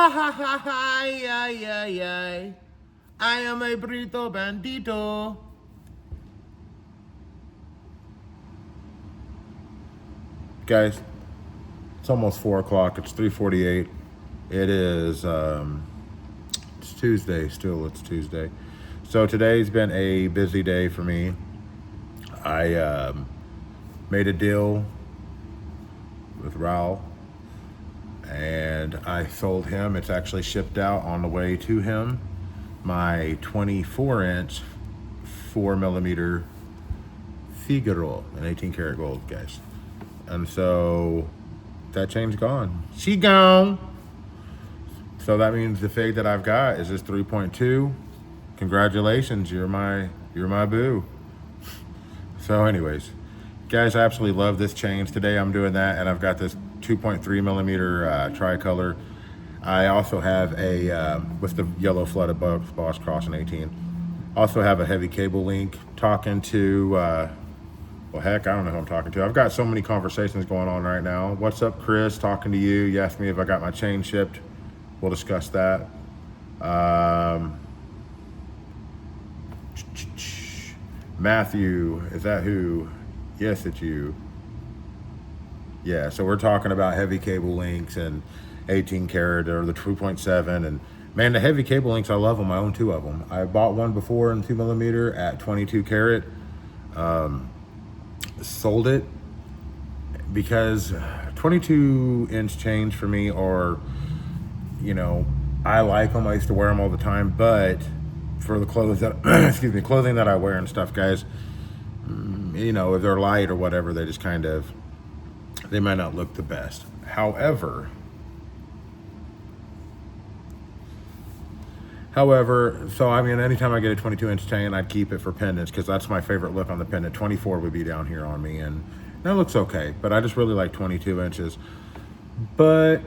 Ay, ay, ay, ay. I am a burrito bandito. Guys, it's almost 4 o'clock. It's 3:48. It is, it's Tuesday still. It's Tuesday. So today's been a busy day for me. I made a deal with Raul and I sold him. It's actually shipped out on the way to him. My 24-inch 4mm Figaro, an 18 karat gold, guys. And so that chain's gone. She gone. So that means the fig that I've got is this 3.2. Congratulations, you're my boo. So anyways, guys, I absolutely love this chains. Today I'm doing that, and I've got this 2.3mm tricolor. I also have a, with the yellow flooded boss cross in 18. Also have a heavy cable link, talking to, well, heck, I don't know who I'm talking to. I've got so many conversations going on right now. What's up, Chris? Talking to you. You asked me if I got my chain shipped. We'll discuss that. Matthew, is that who? Yes, it's you. Yeah, so we're talking about heavy cable links and 18 karat or the 2.7. And man, the heavy cable links, I love them. I own 2 of them. I bought one before in 2mm at 22 karat. Sold it because 22-inch chains for me are, you know, I like them. I used to wear them all the time, but for the clothes that, excuse me, clothing that I wear and stuff, guys, you know, if they're light or whatever, they just kind of, they might not look the best. However, so I mean, anytime I get a 22-inch chain, I'd keep it for pendants because that's my favorite look on the pendant. 24 would be down here on me, and that looks okay, but I just really like 22 inches. But,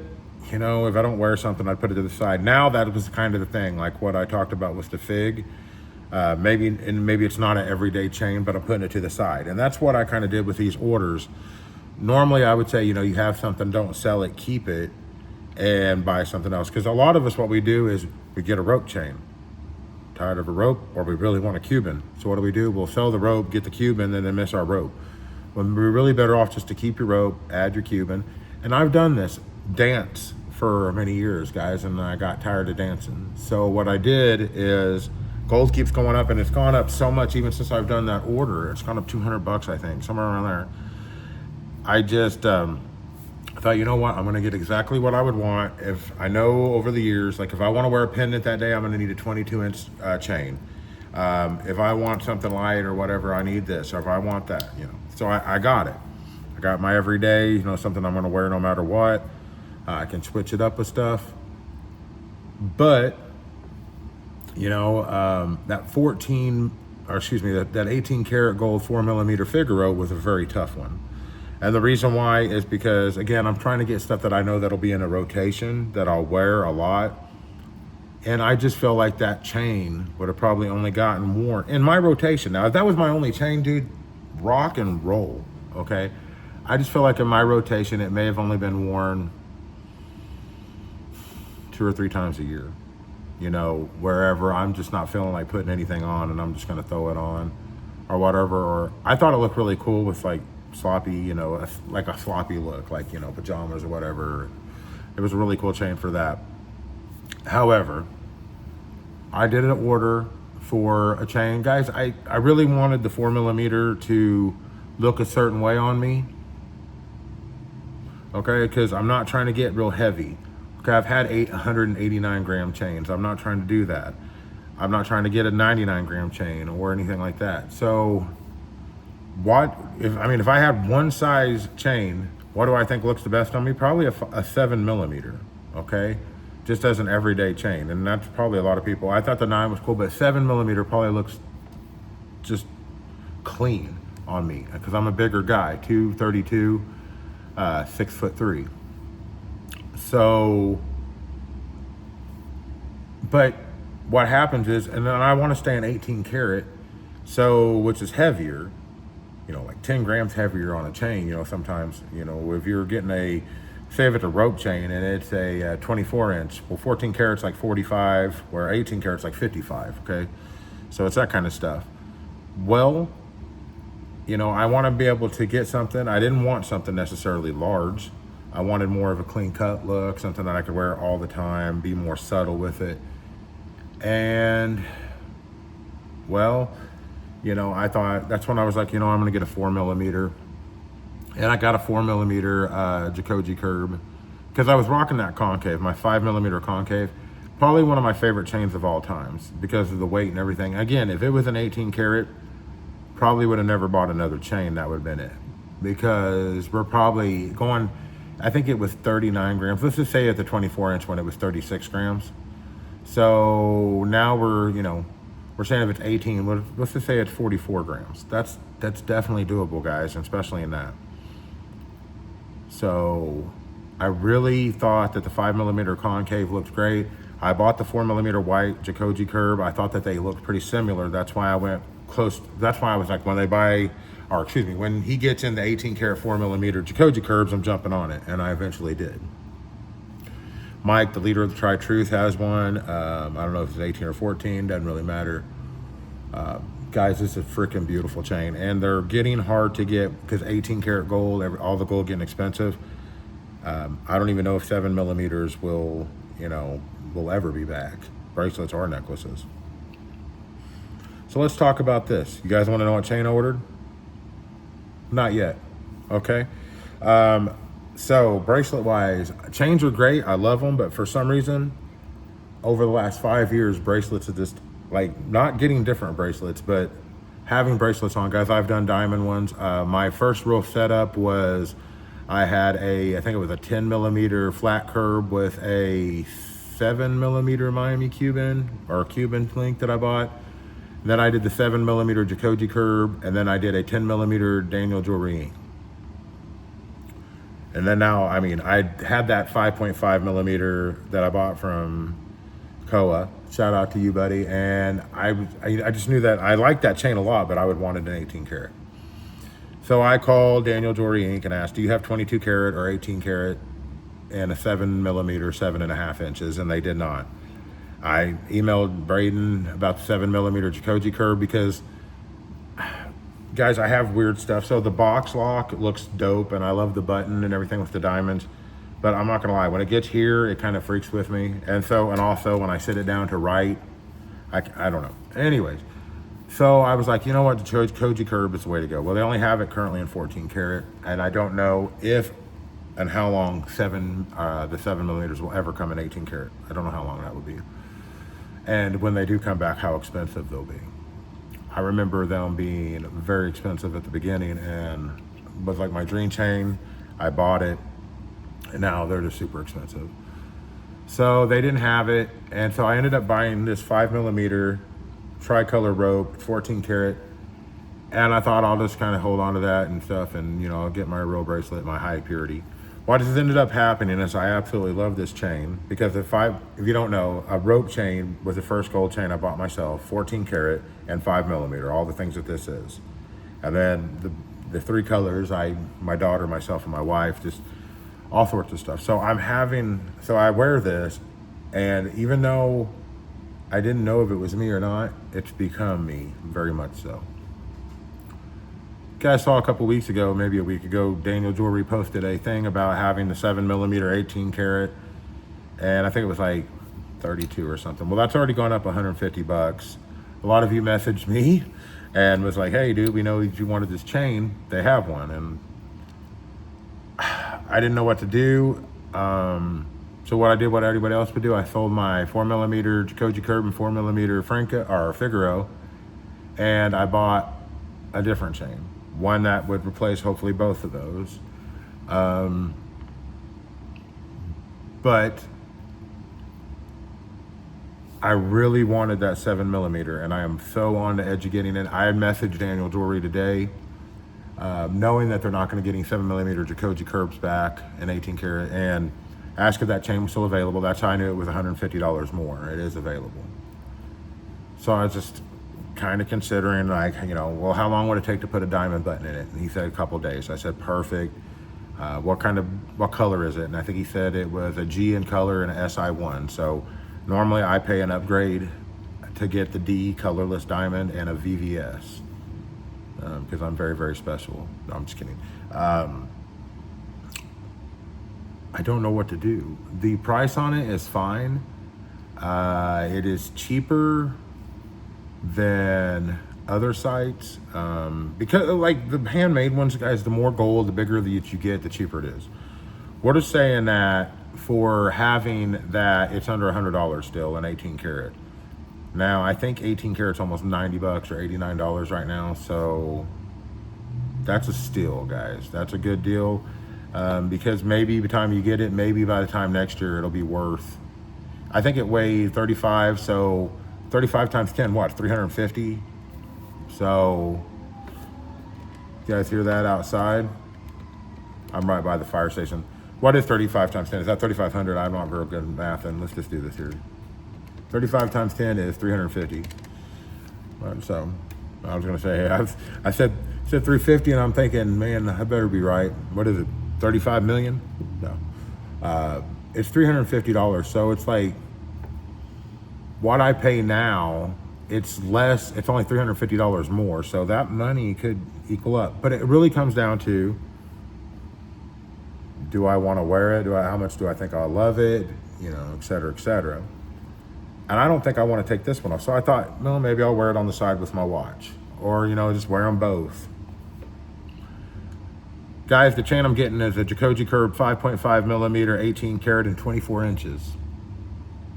you know, if I don't wear something, I'd put it to the side. Now that was kind of the thing, like what I talked about with the fig. Maybe it's not an everyday chain, but I'm putting it to the side. And that's what I kind of did with these orders. Normally, I would say, you know, you have something, don't sell it, keep it, and buy something else. Because a lot of us, what we do is we get a rope chain. Tired of a rope, or we really want a Cuban. So what do? We'll sell the rope, get the Cuban, and then miss our rope. When we're really better off just to keep your rope, add your Cuban. And I've done this dance for many years, guys, and I got tired of dancing. So what I did is, gold keeps going up, and it's gone up so much even since I've done that order. It's gone up $200, I think, somewhere around there. I just thought, you know what, I'm gonna get exactly what I would want. If I know over the years, like if I wanna wear a pendant that day, I'm gonna need a 22-inch chain. If I want something light or whatever, I need this, or if I want that, you know. So I got it. I got my everyday, you know, something I'm gonna wear no matter what. I can switch it up with stuff. But, you know, that 18 karat gold 4mm Figaro was a very tough one. And the reason why is because, again, I'm trying to get stuff that I know that'll be in a rotation, that I'll wear a lot. And I just feel like that chain would have probably only gotten worn in my rotation. Now, if that was my only chain, dude, rock and roll, okay? I just feel like in my rotation, it may have only been worn 2 or 3 times a year. You know, wherever I'm just not feeling like putting anything on and I'm just gonna throw it on or whatever. Or I thought it looked really cool with like sloppy, you know, like a sloppy look, like, you know, pajamas or whatever. It was a really cool chain for that. However, I did an order for a chain. Guys, I really wanted the 4mm to look a certain way on me. Okay, because I'm not trying to get real heavy. Okay, I've had 189 gram chains. I'm not trying to do that. I'm not trying to get a 99 gram chain or anything like that. So if I had one size chain, what do I think looks the best on me? Probably a 7mm, okay? Just as an everyday chain. And that's probably a lot of people. I thought the 9 was cool, but 7mm probably looks just clean on me because I'm a bigger guy, 232, 6'3". So, but what happens is, and then I want to stay in 18 karat, so, which is heavier, you know, like 10 grams heavier on a chain, you know, sometimes, you know, if you're getting a say if it's a rope chain and it's a 24 inch, well, 14 carats like 45, where 18 carats like 55, okay? So it's that kind of stuff. Well, you know, I want to be able to get something. I didn't want something necessarily large. I wanted more of a clean cut look, something that I could wear all the time, be more subtle with it. And, well, you know, I thought, that's when I was like, you know, I'm going to get a 4mm. And I got a 4mm Jacoji curb because I was rocking that concave, my 5mm concave. Probably one of my favorite chains of all times because of the weight and everything. Again, if it was an 18 karat, probably would have never bought another chain. That would have been it. Because we're probably going, I think it was 39 grams. Let's just say at the 24 inch when it was 36 grams. So now we're, you know, we're saying if it's 18, let's just say it's 44 grams. That's definitely doable, guys, especially in that. So I really thought that the 5mm concave looked great. I bought the 4mm white Jacoji curb. I thought that they looked pretty similar. That's why I went close. That's why I was like, when he gets in the 18 karat 4mm Jacoji curbs, I'm jumping on it. And I eventually did. Mike, the leader of the Tri Truth, has one. I don't know if it's 18 or 14, doesn't really matter. Guys, this is a freaking beautiful chain, and they're getting hard to get because 18 karat gold, all the gold getting expensive. I don't even know if 7mm will ever be back, bracelets or necklaces. So let's talk about this. You guys want to know what chain I ordered? Not yet. Okay. So bracelet wise, chains are great. I love them, but for some reason, over the last 5 years, bracelets are just like not getting different bracelets, but having bracelets on, guys. I've done diamond ones. My first real setup was I had I think it was a 10mm flat curb with a 7mm Miami Cuban or Cuban link that I bought. Then I did the 7mm Jacoji curb, and then I did a 10mm Daniel Jewelry ink. And then now, I mean, I had that 5.5mm that I bought from Koa. Shout out to you, buddy. And I just knew that I liked that chain a lot, but I would wanted an 18 karat. So I called Daniel Jewelry Inc. and asked, do you have 22 karat or 18 karat and a 7mm, 7.5 inches? And they did not. I emailed Braden about the 7mm Jacoji curb because, guys, I have weird stuff. So the box lock looks dope, and I love the button and everything with the diamonds. But I'm not gonna lie, when it gets here, it kind of freaks with me. And also when I sit it down to write, I don't know. Anyways, so I was like, you know what, the Jacoji curb is the way to go. Well, they only have it currently in 14 karat, and I don't know if and how long the 7mm will ever come in 18 karat. I don't know how long that will be. And when they do come back, how expensive they'll be. I remember them being very expensive at the beginning, and was like my dream chain. I bought it, and now they're just super expensive. So they didn't have it, and so I ended up buying this 5mm tricolor rope, 14 karat, and I thought I'll just kind of hold on to that and stuff, and you know, I'll get my real bracelet, my high purity. What has ended up happening is I absolutely love this chain because if you don't know, a rope chain was the first gold chain I bought myself, 14 karat and 5mm, all the things that this is. And then the three colors, my daughter, myself, and my wife, just all sorts of stuff. So I wear this, and even though I didn't know if it was me or not, it's become me, very much so. You guys saw a couple weeks ago, maybe a week ago, Daniel Jewelry posted a thing about having the 7mm 18 karat, and I think it was like 32 or something. Well, that's already gone up $150. A lot of you messaged me and was like, hey dude, we know you wanted this chain. They have one. And I didn't know what to do. So what I did, what everybody else would do, I sold my 4mm Jacoji curb and 4mm Figaro, and I bought a different chain. One that would replace hopefully both of those. But I really wanted that 7mm, and I am so on the edge of getting it. I had messaged Daniel Jewelry today, knowing that they're not going to get any 7mm Jacoji curbs back in 18 karat, and asked if that chain was still available. That's how I knew it was $150 more. It is available. So I was just kind of considering, like, you know, well, how long would it take to put a diamond button in it? And he said a couple days. I said, perfect. What color is it? And I think he said it was a G in color and a SI1. So normally I pay an upgrade to get the D colorless diamond and a VVS because I'm very, very special. No, I'm just kidding. I don't know what to do. The price on it is fine. It is cheaper than other sites because like the handmade ones, guys, the more gold, the bigger that you get, the cheaper it is. We're just saying that for having that, it's under $100 still in 18 karat. Now I think 18 karat's almost 90 bucks or $89 right now, so that's a steal, guys. That's a good deal because maybe by the time you get it, maybe by the time next year it'll be worth, I think it weighed 35, so 35 times 10, what, 350? So, you guys hear that outside? I'm right by the fire station. What is 35 times 10? Is that 3,500? I'm not real good at math, and let's just do this here. 35 times 10 is 350. So, I was gonna say, I said 350, and I'm thinking, man, I better be right. What is it, 35 million? No. It's $350, so it's like, what I pay now, it's less, it's only $350 more, so that money could equal up. But it really comes down to, do I want to wear it? How much do I think I'll love it? You know, et cetera, et cetera. And I don't think I want to take this one off. So I thought, well, maybe I'll wear it on the side with my watch, or, you know, just wear them both. Guys, the chain I'm getting is a Jacoji Curb 5.5 millimeter, 18 karat and 24 inches.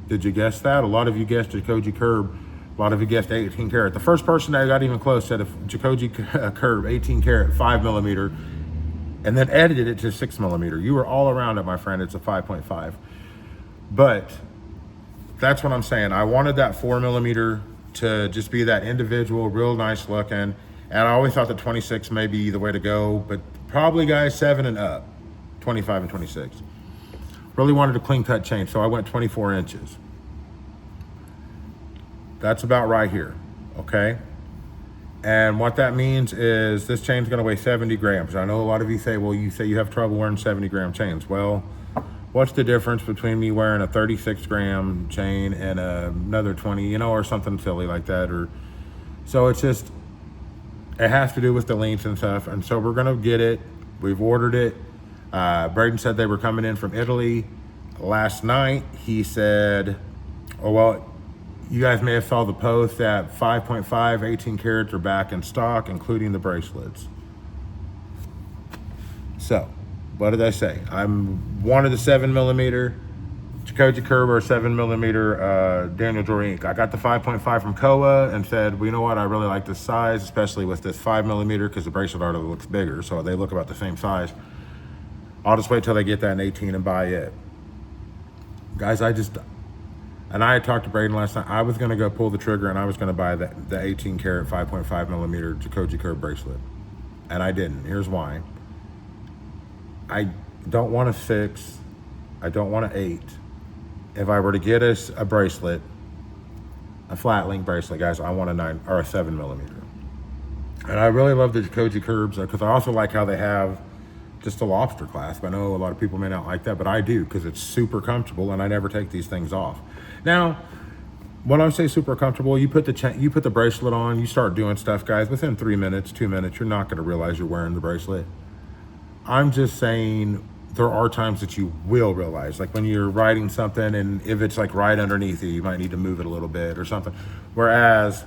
Did you guess that? A lot of you guessed Jacoji Curb. A lot of you guessed 18 karat. The first person that got even close said a Jacoji Curb 18 karat 5 millimeter and then edited it to 6 millimeter. You were all around it, my friend. It's a 5.5. But that's what I'm saying. I wanted that 4 millimeter to just be that individual, real nice looking. And I always thought that 26 may be the way to go, but probably, guys, 7 and up, 25 and 26. Really wanted a clean cut chain, so I went 24 inches. That's about right here, okay? And what that means is this chain's gonna weigh 70 grams. I know a lot of you say, well, you say you have trouble wearing 70-gram chains. Well, what's the difference between me wearing a 36-gram chain and another 20, you know, or something silly like that? Or so it's just, it has to do with the length and stuff. And so we're gonna get it. We've ordered it. Braden said they were coming in from Italy. Last night, he said, oh, well, you guys may have saw the post that 5.5, 18 karats are back in stock, including the bracelets. So, what did I say? I wanted a 7 millimeter Jacoji Curb or 7 millimeter Daniel Jory ink. I got the 5.5 from Koa and said, well, you know what? I really like this size, especially with this 5 millimeter because the bracelet already looks bigger, so they look about the same size. I'll just wait till they get that in 18 and buy it. Guys, and I had talked to Braden last night. I was gonna go pull the trigger and I was gonna buy the 18 karat 5.5 millimeter Jacoji Curb bracelet. And I didn't. Here's why. I don't want a 6. I don't want an 8. If I were to get us a bracelet, a flat link bracelet, guys, I want a 9 or a 7 millimeter. And I really love the Jacoji Curbs because I also like how they have just a lobster clasp. I know a lot of people may not like that, but I do because it's super comfortable and I never take these things off. Now, when I say super comfortable, you put the bracelet on, you start doing stuff, guys, within 3 minutes, 2 minutes, you're not gonna realize you're wearing the bracelet. I'm just saying there are times that you will realize, like when you're writing something and if it's like right underneath you, you might need to move it a little bit or something. Whereas,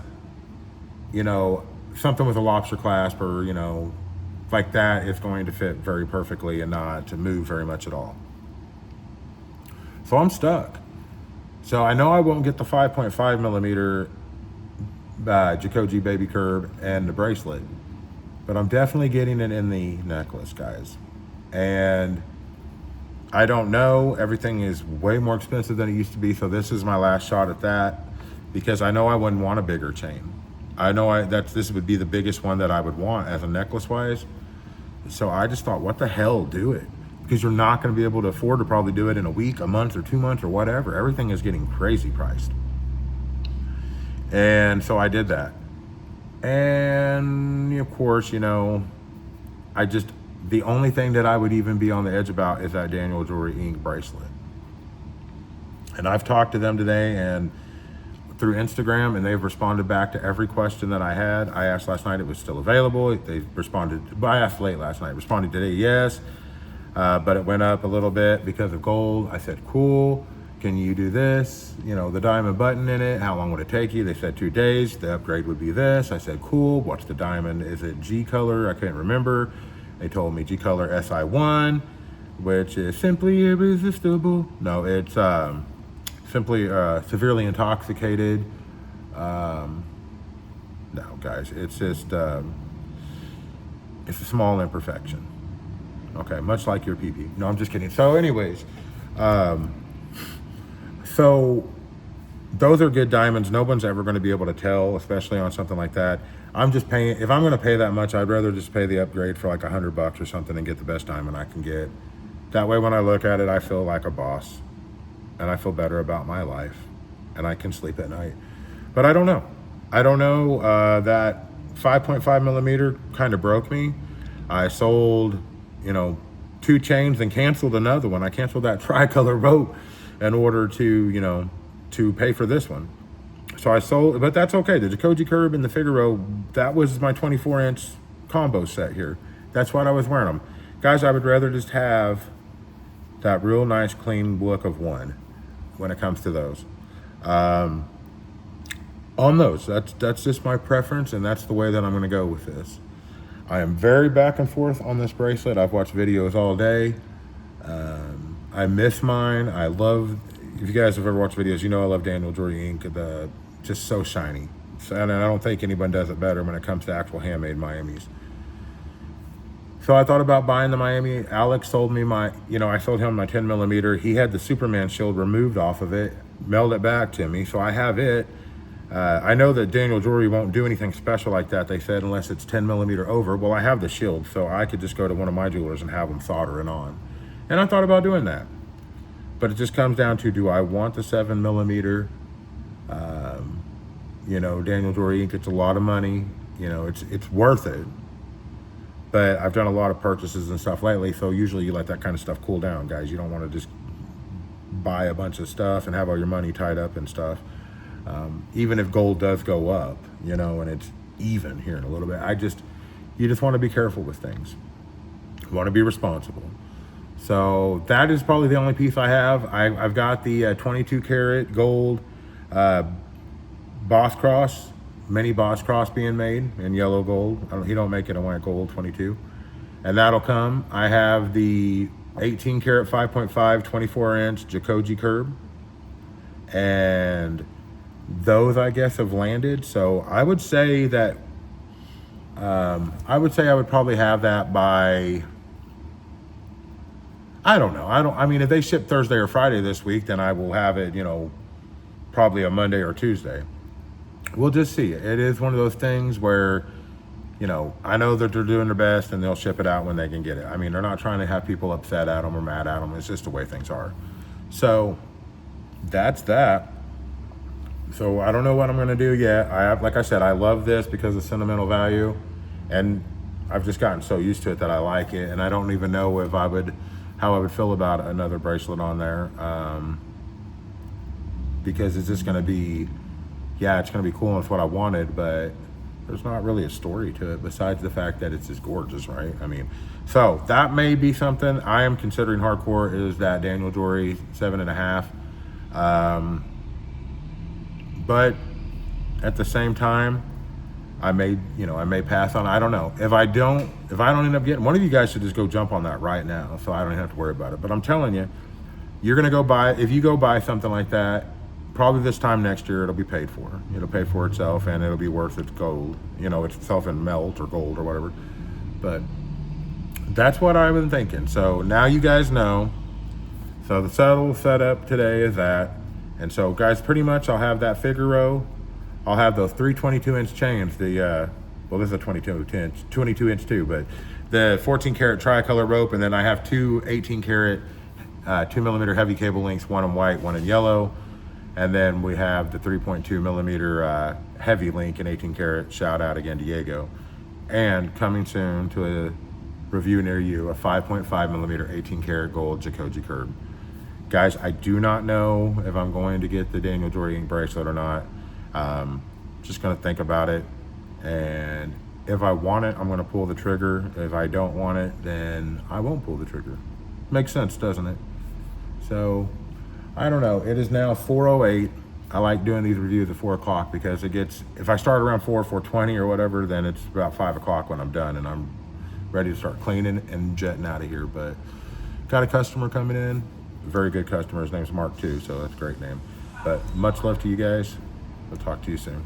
you know, something with a lobster clasp or, you know, like that is going to fit very perfectly and not to move very much at all. So I'm stuck. So I know I won't get the 5.5 millimeter Jacoji Baby Curb and the bracelet, but I'm definitely getting it in the necklace, guys. And I don't know, everything is way more expensive than it used to be, so this is my last shot at that because I know I wouldn't want a bigger chain. I know this would be the biggest one that I would want as a necklace wise. So I just thought, what the hell, do it. Because you're not gonna be able to afford to probably do it in a week, a month, or 2 months, or whatever. Everything is getting crazy priced. And so I did that. And of course, you know, The only thing that I would even be on the edge about is that Daniel Jewelry Inc. bracelet. And I've talked to them today and through Instagram, and they've responded back to every question that I had. I asked last night, it was still available. They responded, I asked late last night, responded today, yes, but it went up a little bit because of gold. I said, cool, can you do this? You know, the diamond button in it, how long would it take you? They said 2 days, the upgrade would be this. I said, cool, what's the diamond? Is it G color? I couldn't remember. They told me G color SI1, which is simply irresistible. No, it's simply severely intoxicated. No, guys, it's just, it's a small imperfection. Okay, much like your pee-pee. No, I'm just kidding. So anyways, so those are good diamonds. No one's ever going to be able to tell, especially on something like that. I'm just paying, if I'm going to pay that much, I'd rather just pay the upgrade for like $100 or something and get the best diamond I can get. That way, when I look at it, I feel like a boss. And I feel better about my life, and I can sleep at night. But I don't know. That 5.5 millimeter kind of broke me. I sold, 2 chains and canceled another one. I canceled that tricolor rope in order to, to pay for this one. So I sold, but that's okay. The Jacoji Curb and the Figaro, that was my 24-inch combo set here. That's what I was wearing them. Guys, I would rather just have that real nice, clean look of one when it comes to those. On those, that's just my preference, and that's the way that I'm gonna go with this. I am very back and forth on this bracelet. I've watched videos all day. I miss mine. I love, if you guys have ever watched videos, I love Daniel Jewelry Inc. Just so shiny. And I don't think anyone does it better when it comes to actual handmade Miamis. So I thought about buying the Miami. Alex sold me I sold him my 10 millimeter. He had the Superman shield removed off of it, mailed it back to me. So I have it. I know that Daniel Jewelry won't do anything special like that, they said, unless it's 10 millimeter over. Well, I have the shield, so I could just go to one of my jewelers and have them solder it on. And I thought about doing that. But it just comes down to, do I want the 7 millimeter? Daniel Jewelry Inc., it's a lot of money. It's worth it. But I've done a lot of purchases and stuff lately, so usually you let that kind of stuff cool down, guys. You don't want to just buy a bunch of stuff and have all your money tied up and stuff. Even if gold does go up, and it's even here in a little bit, you just want to be careful with things. You want to be responsible. So that is probably the only piece I have. I've got the 22 karat gold Boss Cross, mini Boss Cross being made in yellow gold. He don't make it in white gold, 22. And that'll come. I have the 18 karat 5.5, 24-inch Jacoji Curb. And those, I guess, have landed. So I would say that, I would probably have that by, I don't know. If they ship Thursday or Friday this week, then I will have it, probably a Monday or Tuesday. We'll just see. It is one of those things where, I know that they're doing their best and they'll ship it out when they can get it. They're not trying to have people upset at them or mad at them. It's just the way things are. So that's that. So I don't know what I'm going to do yet. Like I said, I love this because of sentimental value, and I've just gotten so used to it that I like it. And I don't even know how I would feel about another bracelet on there. Because it's just going to be, it's going to be cool and it's what I wanted, but there's not really a story to it besides the fact that it's just gorgeous, right? So that may be something I am considering hardcore, is that Daniel Jewelry 7.5. But at the same time, I may pass on. I don't know. If I don't end up getting, one of you guys should just go jump on that right now, so I don't have to worry about it. But I'm telling you, you're going to if you go buy something like that, probably this time next year, it'll be paid for. It'll pay for itself, and it'll be worth its gold. Itself in melt or gold or whatever. But that's what I've been thinking. So now you guys know. So the saddle setup today is that. And so, guys, pretty much I'll have that Figaro. I'll have those 3 22-inch chains. This is a 22-inch too, but the 14 karat tricolor rope, and then I have 2 18 karat 2 millimeter heavy cable links, one in white, one in yellow. And then we have the 3.2 millimeter heavy link in 18 karat. Shout out again, Diego. And coming soon to review near you, a 5.5 millimeter 18 karat gold Jacoji curb. Guys, I do not know if I'm going to get the Daniel Jordan bracelet or not. Just gonna think about it, and if I want it, I'm gonna pull the trigger. If I don't want it, then I won't pull the trigger. Makes sense, doesn't it? So, I don't know. It is now 4:08. I like doing these reviews at 4 o'clock because it gets, if I start around 4:20 or whatever, then it's about 5 o'clock when I'm done and I'm ready to start cleaning and jetting out of here. But got a customer coming in, very good customer. His name's Mark too, so that's a great name. But much love to you guys. I'll talk to you soon.